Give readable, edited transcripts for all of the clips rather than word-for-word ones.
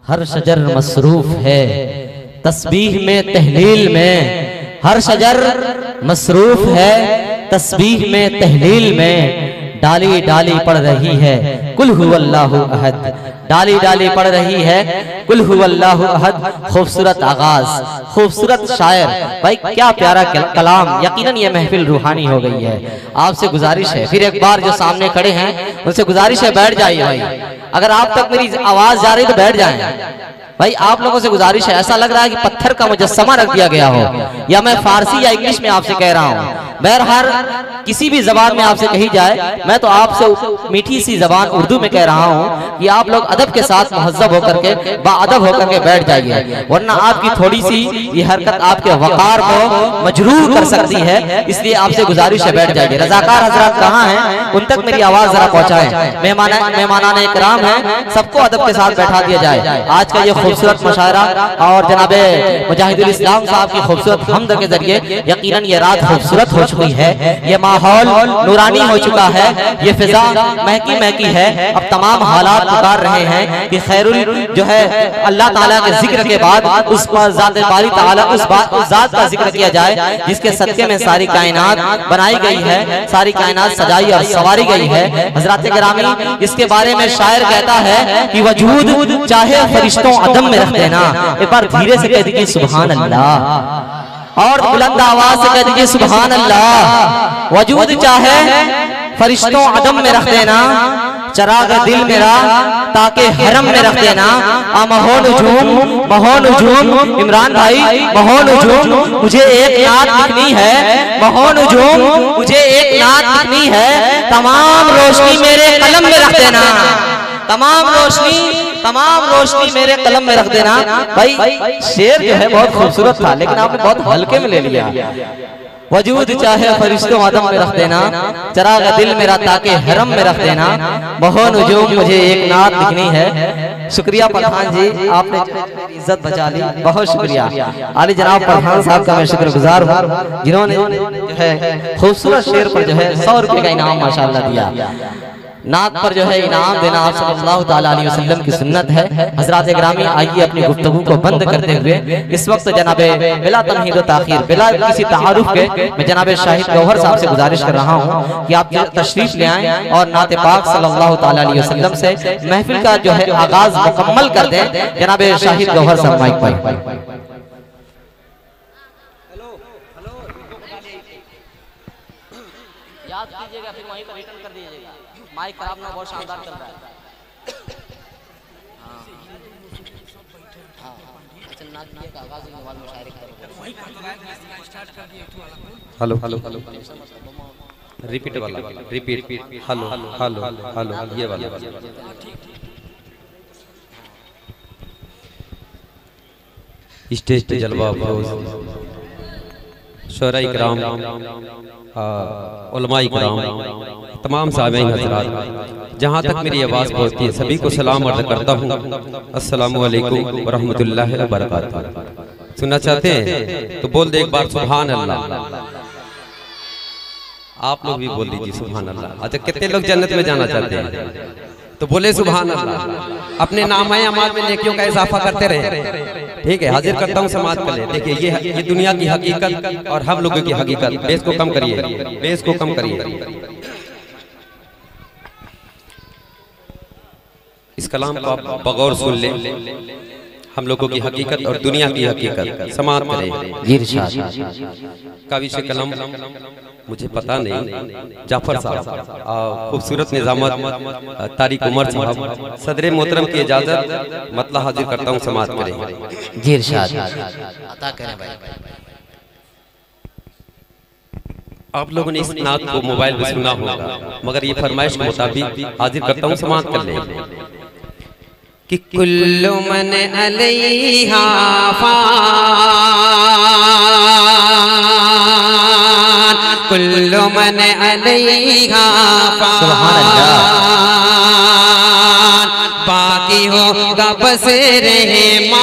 हर शजर मसरूफ है तस्बीह में तहलील में, हर शजर मसरूफ है तस्बीह में तहलील में। डाली डाली पढ़ रही है कुल हुवल्लाहु अहद, डाली डाली पढ़ रही है कुल हुवल्लाहु अहद। खूबसूरत आगाज, खूबसूरत शायर, भाई क्या प्यारा कलाम। यकीनन ये महफिल रूहानी हो गई है। आपसे गुजारिश है, फिर एक बार जो सामने खड़े हैं उनसे गुजारिश है बैठ जाइए भाई। अगर आप तक मेरी आवाज जा रही तो बैठ जाएं भाई। आप लोगों से गुजारिश है, ऐसा लग रहा है कि पत्थर का मुजस्समा रख दिया गया हो, या मैं फारसी या इंग्लिश में आपसे कह रहा हूँ। बहरहाल किसी भी जबान में आपसे कही जाए, मैं तो आपसे मीठी सी जबान उर्दू में कह रहा हूँ कि आप लोग अदब के साथ मुहज्जब होकर के, बाअदब होकर के बैठ जाइए, वरना आपकी थोड़ी सी ये हरकत आपके वकार को मजरूर कर सकती है। इसलिए आपसे गुजारिश है बैठ जाइए। रजाकार हजरात कहाँ हैं, उन तक मेरी आवाज जरा पहुँचाएं। मेहमानाने इकराम हैं, सबको अदब के साथ बैठा दिया जाए। आज का ये खूबसूरत मुशायरा और जनाबे मुजाहिदुल इस्लाम साहब की खूबसूरत हमद के जरिए यकीनन ये रात खूबसूरत हो चुकी है, ये माहौल नूरानी हो चुका है, ये फिजा महकी महकी है। अब तमाम हालात पुकार रहे हैं कि खैरुल जो है अल्लाह ताला के जिक्र के बाद उस ज़ात बारी ताला, उस ज़ात का जिक्र किया जाए जिसके सदके में सारी कायनात बनाई गई है, सारी कायनात सजाई और सवारी गई है। हजरात गिरामी, इसके बारे में शायर कहता है कि वजूद चाहे फरिश्तों अदम में रख देना। एक बार धीरे से कह दीजिए सुभान अल्लाह, और बुलंद आवाज से कह दीजिए सुभान अल्लाह। वजूद चाहे फरिश्तों अदम में रख देना, चराग दिल मेरा ताके हरम में रख देना। महो नजूम इमरान भाई, महो नजूम मुझे एक नात लिखनी है, महो नजूम मुझे एक नात लिखनी है। तमाम रोशनी मेरे कलम में रख देना, तमाम रोशनी मेरे कलम में रख देना। भाई शेर जो है बहुत खूबसूरत था, लेकिन आपने बहुत हल्के में ले लिया। वजूद चाहे फरिश्तों आदम में रख देना, चराग दिल मेरा ताके हरम में रख देना। बहुत नजूम मुझे एक नात लिखनी है। शुक्रिया पठान जी, आपने इज्जत बचा ली, बहुत शुक्रिया। आली जनाब पठान साहब का मैं शुक्रगुजार हूँ जिन्होंने जो है खूबसूरत शेर पर जो है 100 रुपए का इनाम माशाअल्लाह दिया। नात पर जो है इनाम देना आप सल्लल्लाहु ताला अलैहि वसल्लम की सुन्नत है। हजरात गिरामी, आइए अपनी गुफ्तगू को बंद करते हुए इस वक्त जनाबे बिला तमहीद व ताखीर, बिला किसी तारुफ के, मैं जनाबे शाहिद गौहर साहब से गुजारिश कर रहा हूँ कि आप तशरीफ ले आएं और नात पाक सल्लल्लाहु ताला अलैहि वसल्लम से महफिल का जो है आगाज मुकम्मल कर दें। जनाबे शाहिद गौहर साहब माइक पर। याद कीजिएगा, फिर वहीं पर रिटर्न कर दीजिएगा। माइक खराब ना, बहुत शानदार चल रहा है। हेलो हेलो हेलो, रिपीट वाला, रिपीट, हेलो हेलो हेलो, ये वाला। स्टेज पे जलवा शोरा इकराम, उलमा इकराम, तमाम सामीन हज़रात, जहाँ तक मेरी आवाज़ पहुँचती है सभी को सलाम अर्ज़ करता हूँ। अस्सलामु अलैकुम व रहमतुल्लाहि व बरकातहू। सुनना चाहते हैं तो बोल दे एक बार सुभान अल्लाह। आप लोग भी बोल दीजिए सुभान अल्लाह। अच्छा, कितने लोग जन्नत में जाना चाहते हैं तो बोले सुभान अल्लाह। अपने नामाए अमाल में नेकियों का इजाफा करते रहे। ठीक है, हाजिर करता हूँ समाज के लिए। देखिए ये दुनिया की हकीकत और हम लोगों की हकीकत, बेस को कम करिए, बेस को कम करिए। इस कलाम को आप बगौर सुन ले। हम लोगों की हकीकत और दुनिया की हकीकत समाप्त करें। कवि से कलम मुझे पता नहीं, जाफर साहब, खूबसूरत निजामत तारिक उमर साहब, सदर मोहतरम की इजाजत मतलब हाजिर करता हूँ, समाप्त करें। जी इरशाद अता करें भाई। आप लोगों ने इस नात को मोबाइल में सुना होगा, मगर ये फरमाइश के मुताबिक हाजिर करता हूँ, समाप्त कर लें। कि कुल्लु मन अलैहा फान, कुल्लु मन अलैहा फान, बाकी होगा बस रहमान।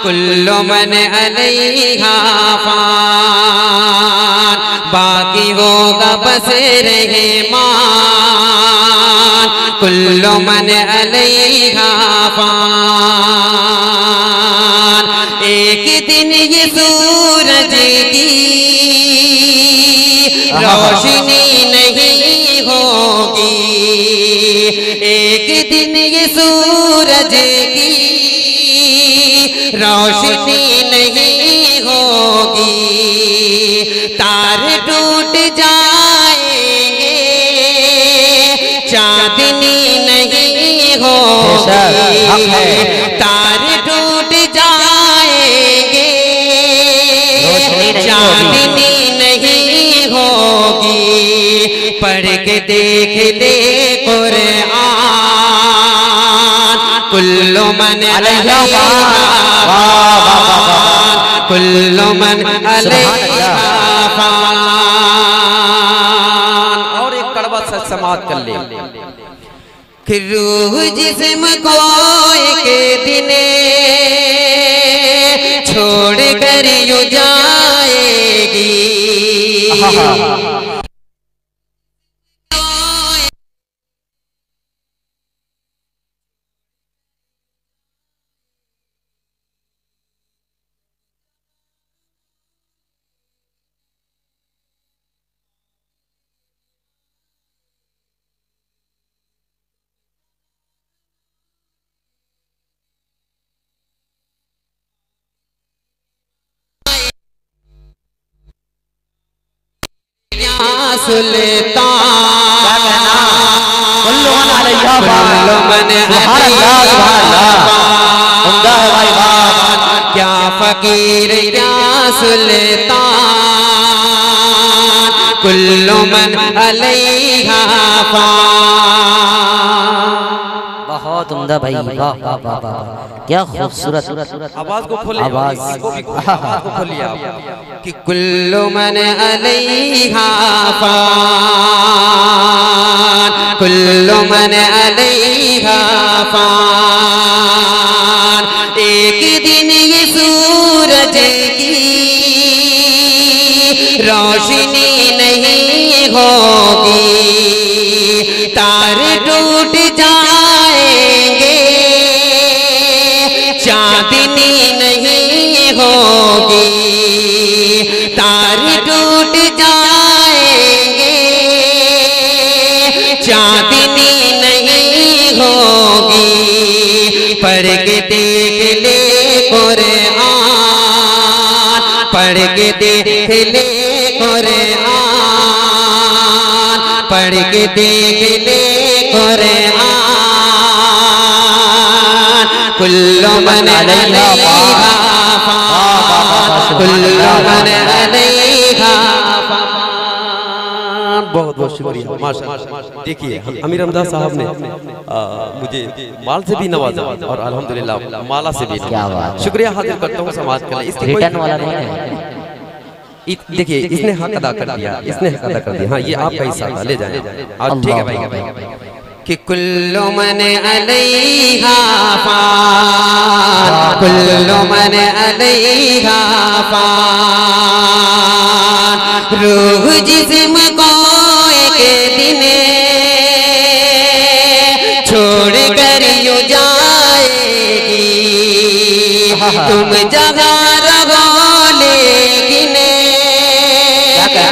कुल्लु मन अलैहा फान, बाकी होगा बस रहमान। कुल्लु मन अलैहा फान। एक दिन ये सूरज की रोशनी नहीं होगी, एक दिन ये सूरज की रोशनी नहीं होगी, तार टूट जाएंगे, चांदनी नहीं होगी, तार टूट जाएंगे, चांदनी नहीं होगी। पढ़ के देख ले कुरान, कुल्लु मन अलैहा कुल्लु मन अलैहा फान। और एक कड़वा सच समाप्त कर ले कि रूह जिस्म को एक दिन छोड़ कर यूं जाएगी, सुल्तान कुल्लु मन अलैहा क्या फकीर क्या सुल्तान, कुल्लु मन अलैहा फान। बहुत उम्दा भाई, वाह वाह वाह वाह, क्या खूबसूरत। आवाज को खोलिए, आवाज को खोलिए आप कि कुल्लु मन अलैहा फान, कुल्लु मन अलैहा फान। एक दिन ये सूरज की रोशनी नहीं होगी, तार टूट जाएंगे, चांदनी नहीं होगी, तार टूट जाएंगे, चांदनी नहीं होगी। पढ़ के देख ले कुरान, पढ़ के देख ले कुरान, पढ़ के देख ले कुरान। कुल्लु मन अलैहा फान, कुल्लु मन अलैहा फान। बहुत बहुत शुक्रिया, माशाअल्लाह। देखिए अमीर हमजा साहब ने मुझे माल से भी नवाजा और अल्हम्दुलिल्लाह माला से भी। क्या बात, शुक्रिया हाजिर करता हूँ समाज के लिए। इसकी रिटर्न वाला नहीं है। देखिए इसने हक अदा कर दिया, इसने हक अदा कर दिया। हाँ ये आपका हिस्सा था, ले जाए आप। ठीक है भाई कि कुल्लु मन अलैहा फान, कुल्लु मन अलैहा फान। रूह जिस्म को एक दिन छोड़ कर यूं जाएगी, तुम जहाँ रहो लेकिन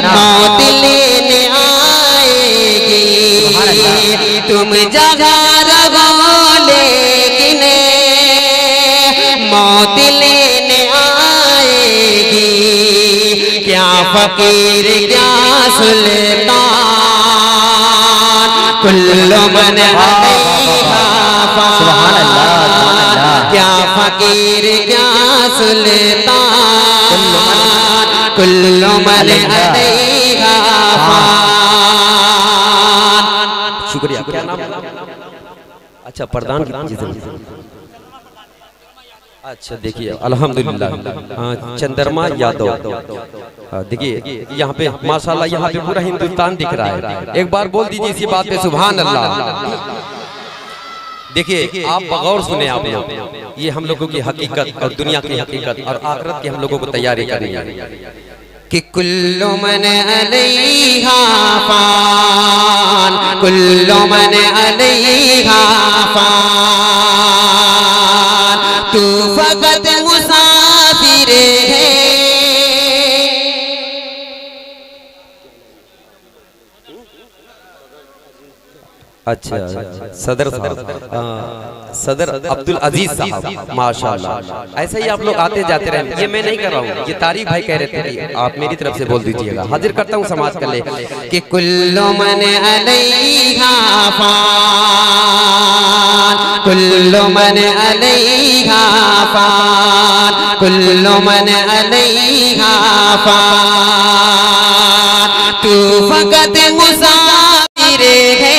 मौत लेने आएगी, तुम जहाँ रहो लेकिन मौत लेने आएगी। क्या फकीर क्या सुल्तान, कुल्लु मन अलैहा फान। क्या फकीर क्या सुल्तान, कुल्लु मन अलैहा फान। शुक्रिया। क्या नाम? अच्छा प्रधान की अच्छा देखिए अल्हम्दुलिल्लाह चंद्रमा यादव। देखिए यहाँ पे माशाल्लाह यहाँ पे पूरा हिंदुस्तान दिख रहा है। एक बार बोल दीजिए इसी बात पे सुभान अल्लाह। देखिए आप बगौर सुने आप लोग, ये हम लोगों की हकीकत और दुनिया की हकीकत और आखिरत की हम लोगों को तैयारी करनी है। कि कुल्लु मन अलैहा फान, कुल्लु मन अलैहा फान, तू फकत मुसाफिर है। अच्छा सदर साहब, सदर अब्दुल अजीज साहब, माशाल्लाह। ऐसे ही आप लोग आते जाते रहे, ये मैं नहीं कर रहा हूँ, ये तारीख भाई कह रहे थे, आप मेरी तरफ से बोल दीजिएगा। हाजिर करता हूँ समाज कर ले कि कुल्लु मन अलैहा फान, कुल्लु मन अलैहा फान, कुल्लु मन अलैहा फान, तू फकत मुसाफिर है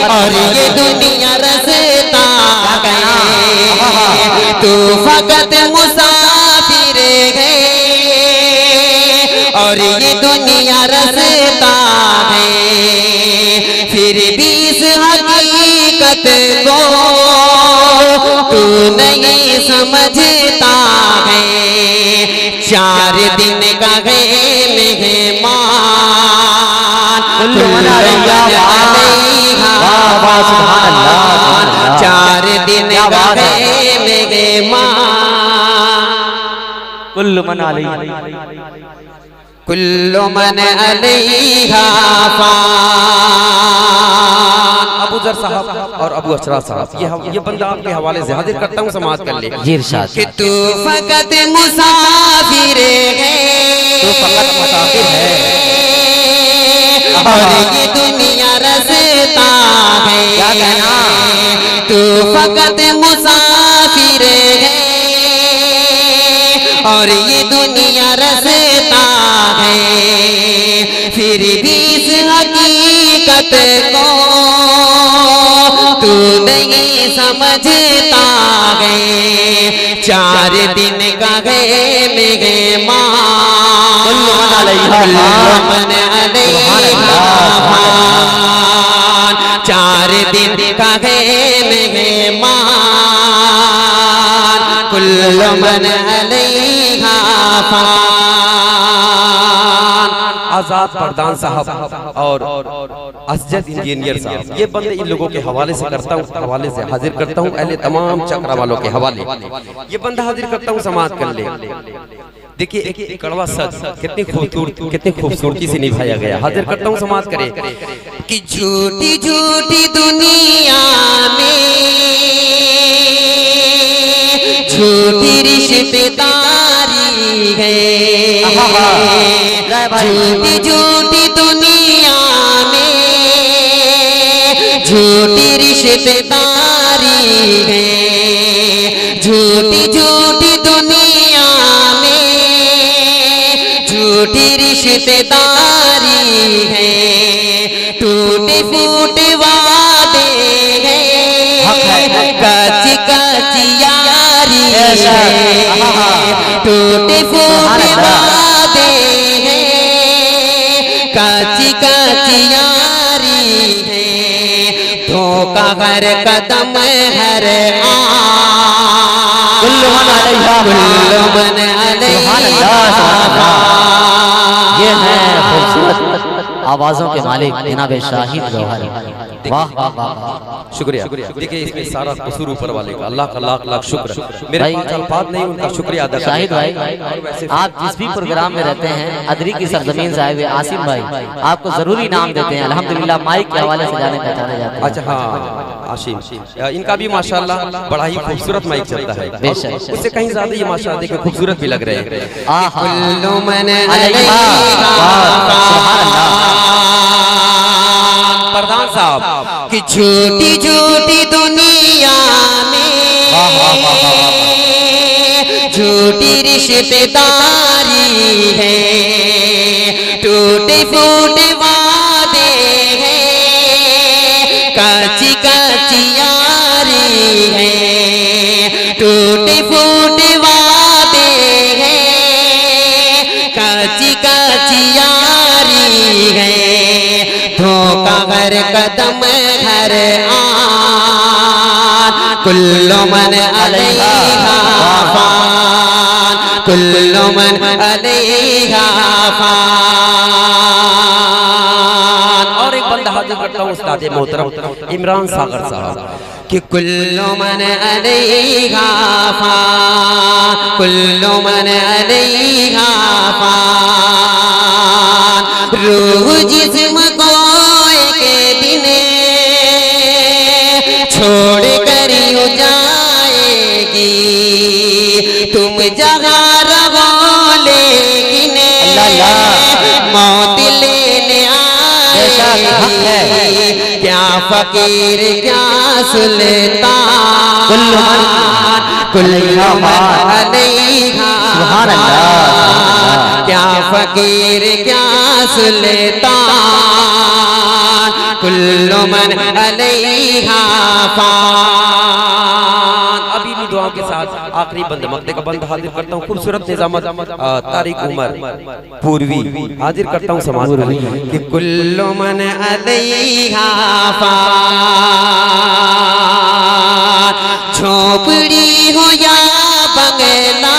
और ये दुनिया रसता है, तू फकत मुसाफिर है और ये दुनिया रसता है। फिर भी इस हकीकत को तू नहीं समझता है। 4 दिन का है मेहमान, 4 दिन का है मेहमान, कुल्लु मन अलैहा, कुल्लु मन अलैहा फान। अबू जर साहब और अबू अशरा साहब, ये बंदा आपके हवाले से हाजिर करता हूँ, समाज कर ले जी इरशाद। कि तू फकत मुसाफिर है, तू फकत मुसाफिर है और ये दुनिया रसता है। क्या कहना? तू फकत मुसाफिर है और ये दुनिया रसता है। फिर भी इस हकीकत को तू नहीं समझता है। 4 दिन का है मेहमान, कुल्लु मन अलैहा फान, 4 दिन का है मेहमान, कुल्लु मन अलैहा फान। आजाद प्रधान साहब और असजद इंजीनियर साहब, ये बंदे इन लोगों के हवाले से करता हूँ, हवाले से हाजिर करता हूँ, अहले तमाम चक्रा वालों के हवाले ये बंदा हाजिर करता हूँ, समाज कर ले। देखिए एक कड़वा सच कितनी खूबसूरती से निभाया गया। हाजिर करता हूँ, समाज करे कि झूठी झूठी दुनिया में झूठी रिश्तेदारी है, झूठी झूठी दुनिया में झूठी रिश्तेदारी है, झूठी झूठी दुनिया में झूठी रिश्तेदारी है। टूटे फूटे वादे हैं, कच्ची कच्ची यारी है, टूटे फूटे वादे हैं, कच्ची कच्ची यारी है। धोखा हर कदम हर कुल्लु मन अलैहा, कुल्लु मन अलैहा। ये है खूबसूरत आवाजों के मालिक जनाब शाहिद गौहर। वाह वाह वाह, शुक्रिया। देखिए इसमें सारा कसूर ऊपर वाले का, अल्लाह का लाख लाख शुक्र। मेरे पास अल्फाज नहीं, उनका शुक्रिया अदा करने शाहिद भाई, आप जिस भी प्रोग्राम में रहते हैं, अदरी की सरजमीन से आए हुए आसिम भाई आपको जरूरी नाम देते हैं। अल्हम्दुलिल्लाह माइक के हवाले से जाने पहचाने जाते हैं। अच्छा हाँ, आसिम, इनका भी माशाल्लाह बड़ा ही खूबसूरत माइक चलता है, उससे कहीं ज्यादा ये माशाल्लाह देखिए खूबसूरत भी लग रहे हैं। कुल्लु मन अलैहा प्रधान साहब कि झूठी झूठी दुनिया में झूठी रिश्तेदारी है, टूटे फूटे वादे हैं, कच्ची कच्ची यारी है, टूटे फूटे वादे हैं, कच्ची कच्ची यारी है। धोखा हर कदम हर आन, कुल्लु मन अलैहा फान, कुल्लु मन अलैहा फान। और एक बंदा हाजिर करता हूँ उस्ताद मोहतरम इमरान सागर साहब कि कुल्लु मन अलैहा फान, कुल्लु मन अलैहा फान। रूह जिस्म को एक दिन छोड़ कर यूं जाएगी, तुम जहाँ रहो लेकिन मौत लेने आएगी। क्या फकीर क्या सुल्तान, कुल्लु मन अलैहा फान। क्या फकीर क्या सुल्तान, कुल्लु मन अलैहा फान। अभी भी दुआ के साथ आखिरी बंद मक्ते का बंद हाजिर करता हूँ। खूबसूरत निजामत तारिक उमर पूर्वी हाजिर करता हूँ समाज में कि कुल्लु मन अलैहा फान। झोपड़ी हो या बंगला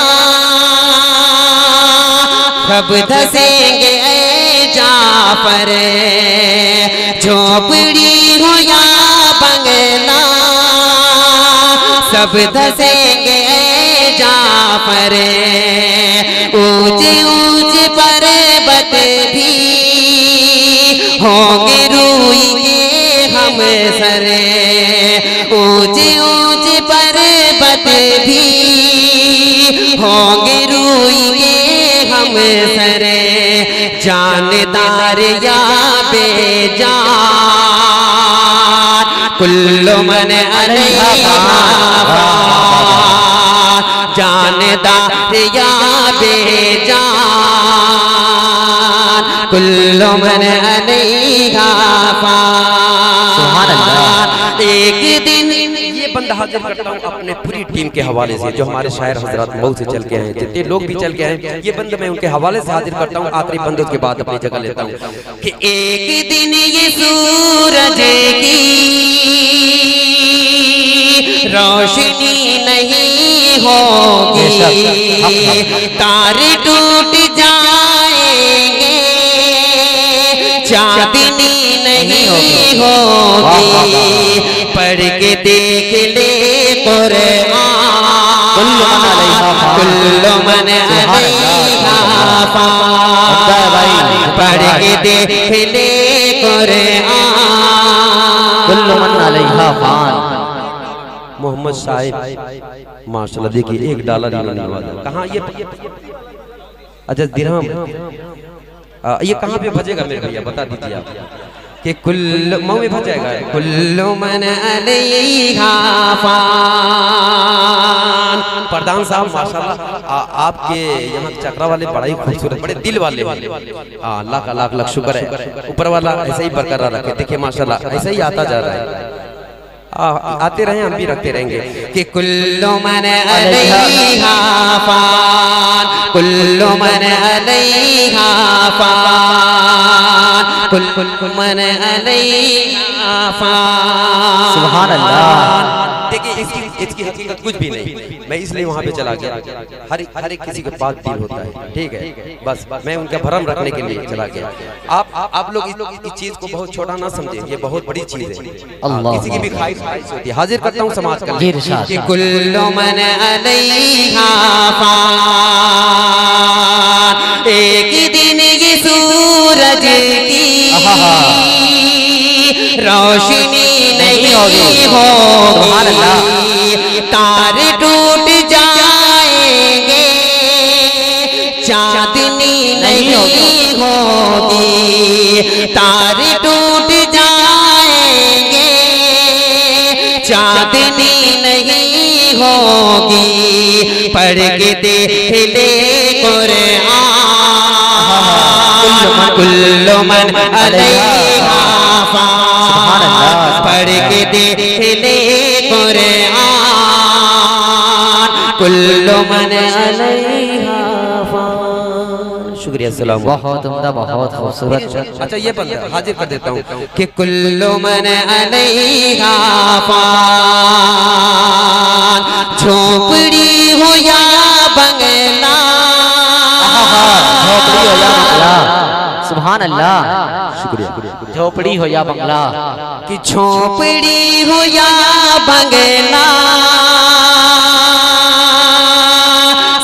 सब धसेंगे जाफर, झोपड़ी हो या बंगला सब धसेंगे जाफर। ऊंचे ऊंचे पर्वत भी होंगे रूई के हम सरे, ऊंचे ऊंचे पर्वत भी होंगे रूई के हम सरे। जानदार या बेजान, कुल्लु मन अलैहा फान। जानदार या बेजान, कुल्लु मन अलैहा फान। एक दिन ये बंदा हाजिर करता हूँ अपने पूरी टीम के हवाले से, जो हमारे शायर हजरात मऊ से चल के आए, जितने लोग भी चल के आए, ये बंद मैं उनके हवाले से हाजिर करता हूँ। आखिरी बंद के बाद अपनी जगह लेता हूँ कि एक दिन ये सूरज की रोशनी नहीं होगी, तारे टूट जाएंगे, चांदनी नहीं होगी। पढ़ के देख ले कुरान, कुल्लु मन अलैहा फान। पढ़ के देख ले कुरान, कुल्लु मन अलैहा फान। मोहम्मद साहिब माशाल्लाह देखिए एक डॉलर इन्होंने नवाजा। कहाँ ये अच्छा दिरहम ये कहाँ पे बजेगा मेरे भैया बता दीजिए आप कि कुल्लु मऊ में बजेगा। कुल्लु मन अलैहा फान। प्रधान साहब माशाल्लाह आपके यहाँ चक्रा वाले बड़ा ही खूबसूरत बड़े दिल वाले अल्लाह का लाख लाख शुक्र है, ऊपर वाला ऐसे ही बरकरार रखे। देखिए माशाल्लाह ऐसे ही आता जा रहा है, आते रहे हम भी रखते रहेंगे कि कुल्लु मन अलैहा फान, कुल्लु मन अलैहा फान, कुल्लु मन अलैहा फान। सुभान अल्लाह। देखिए इसकी हकीकत कुछ भी नहीं, मैं इसलिए वहाँ पे चला गया। हर एक किसी के पास दिल होता है, ठीक है, बस मैं उनका भरम रखने के लिए चला गया। आप लोग इस चीज को बहुत छोटा ना समझें, ये बहुत बड़ी चीज है। किसी की भी ख्वाहिश होती है। हाजिर करता हूँ समाज का कि कुल्लु मन अलैहा फान। एक दिन ये सूरज की रोशनी नहीं होगी, तारे टूट जाएंगे, चांदनी नहीं होगी। तारे टूट जाएंगे, चांदनी नहीं होगी। पढ़ के देख ले कुरान, कुल्लु मन अलैहा फान। पढ़ के देख ले कुरान, कुल्लु मन अलैहा फान। शुक्रिया, सलाम। बहुत उम्दा, बहुत खूबसूरत। अच्छा ये बंदा हाजिर कर देता हूँ कि कुल्लु मन अलैहा फान। झोपड़ी हो या बंगला सुभान अल्लाह। शुक्रिया। झोपड़ी हो या बंगला, कि झोपड़ी हो या बंगला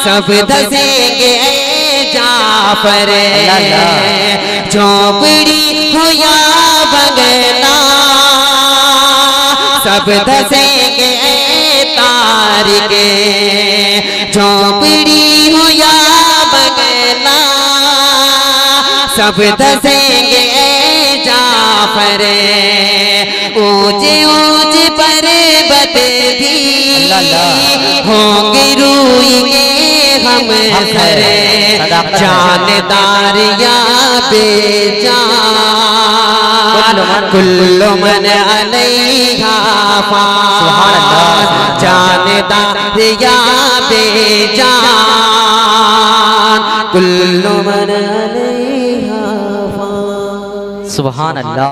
सब धसेंगे जाफर। झोपड़ी हो या बंगला सब धसेंगे तारिके। झोपड़ी हो या बंगला सब धसेंगे जाफर। ऊंचे ऊंचे पर्वत भी होंगे रोएंगे हम सर। जानदार या बेजान कुल्लु मन अलैहा फान। जानदार या बेजान कुल्लु मन अलैहा फान। सुभान अल्लाह।